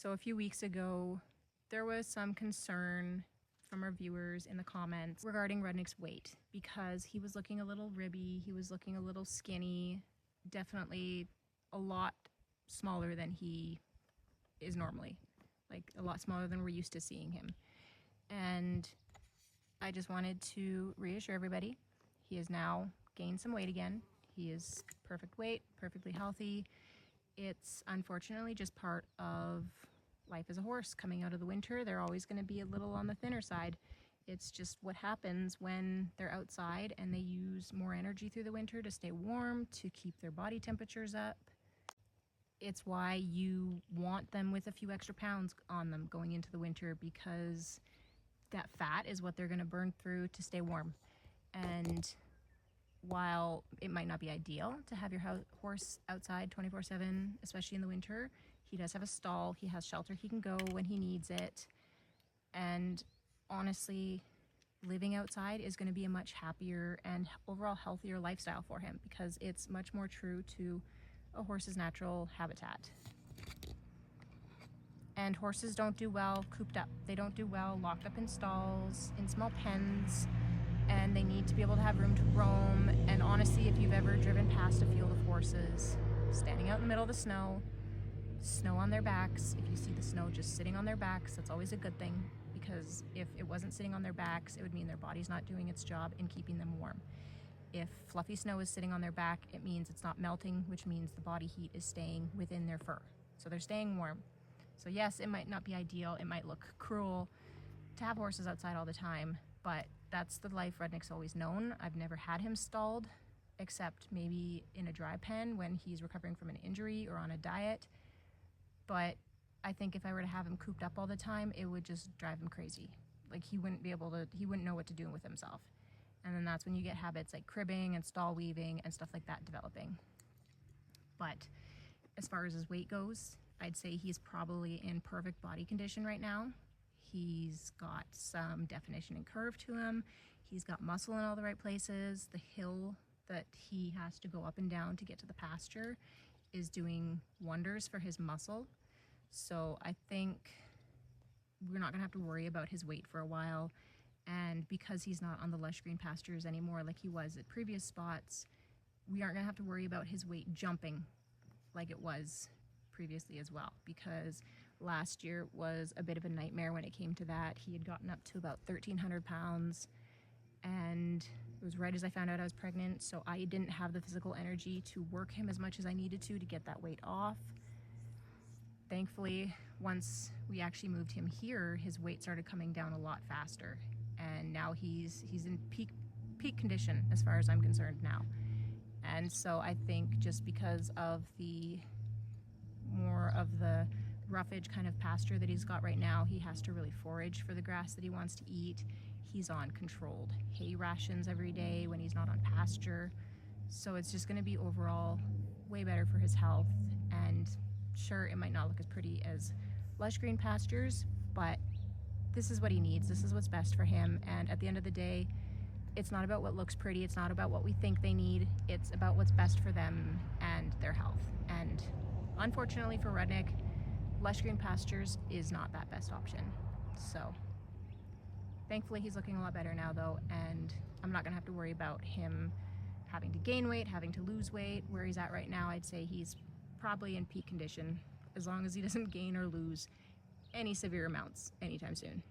So a few weeks ago, there was some concern from our viewers in the comments regarding Rudniks' weight because he was looking a little ribby, he was looking a little skinny, definitely a lot smaller than he is normally, like a lot smaller than we're used to seeing him. And I just wanted to reassure everybody, he has now gained some weight again. He is perfect weight, perfectly healthy. It's unfortunately just part of life as a horse. Coming out of the winter, they're always going to be a little on the thinner side. It's just what happens when they're outside and they use more energy through the winter to stay warm, to keep their body temperatures up. It's why you want them with a few extra pounds on them going into the winter, because that fat is what they're going to burn through to stay warm. And while it might not be ideal to have your horse outside 24/7, especially in the winter, he does have a stall, he has shelter he can go when he needs it. And honestly, living outside is going to be a much happier and overall healthier lifestyle for him, because it's much more true to a horse's natural habitat. And horses don't do well cooped up. They don't do well locked up in stalls, in small pens, and they need to be able to have room to roam. And honestly, if you've ever driven past a field of horses standing out in the middle of the snow on their backs, if you see the snow just sitting on their backs, that's always a good thing, because if it wasn't sitting on their backs, it would mean their body's not doing its job in keeping them warm. If fluffy snow is sitting on their back, it means it's not melting, which means the body heat is staying within their fur. So they're staying warm. So yes, it might not be ideal, it might look cruel to have horses outside all the time, but that's the life Rudniks always known. I've never had him stalled, except maybe in a dry pen when he's recovering from an injury or on a diet. But I think if I were to have him cooped up all the time, it would just drive him crazy. Like he wouldn't know what to do with himself. And then that's when you get habits like cribbing and stall weaving and stuff like that developing. But as far as his weight goes, I'd say he's probably in perfect body condition right now. He's got some definition and curve to him. He's got muscle in all the right places. The hill that he has to go up and down to get to the pasture is doing wonders for his muscle. So I think we're not gonna have to worry about his weight for a while. And because he's not on the lush green pastures anymore like he was at previous spots, we aren't gonna have to worry about his weight jumping like it was previously as well, because last year was a bit of a nightmare when it came to that. He had gotten up to about 1,300 pounds, and it was right as I found out I was pregnant, so I didn't have the physical energy to work him as much as I needed to get that weight off. Thankfully, once we actually moved him here, his weight started coming down a lot faster, and now he's in peak condition as far as I'm concerned now. And so I think just because of the more of the roughage kind of pasture that he's got right now, he has to really forage for the grass that he wants to eat. He's on controlled hay rations every day when he's not on pasture. So it's just going to be overall way better for his health. And sure, it might not look as pretty as lush green pastures, but this is what he needs. This is what's best for him. And at the end of the day, it's not about what looks pretty. It's not about what we think they need. It's about what's best for them and their health. And unfortunately for Rudnik, lush green pastures is not that best option. So thankfully he's looking a lot better now though, and I'm not gonna have to worry about him having to gain weight, having to lose weight. Where he's at right now, I'd say he's probably in peak condition, as long as he doesn't gain or lose any severe amounts anytime soon.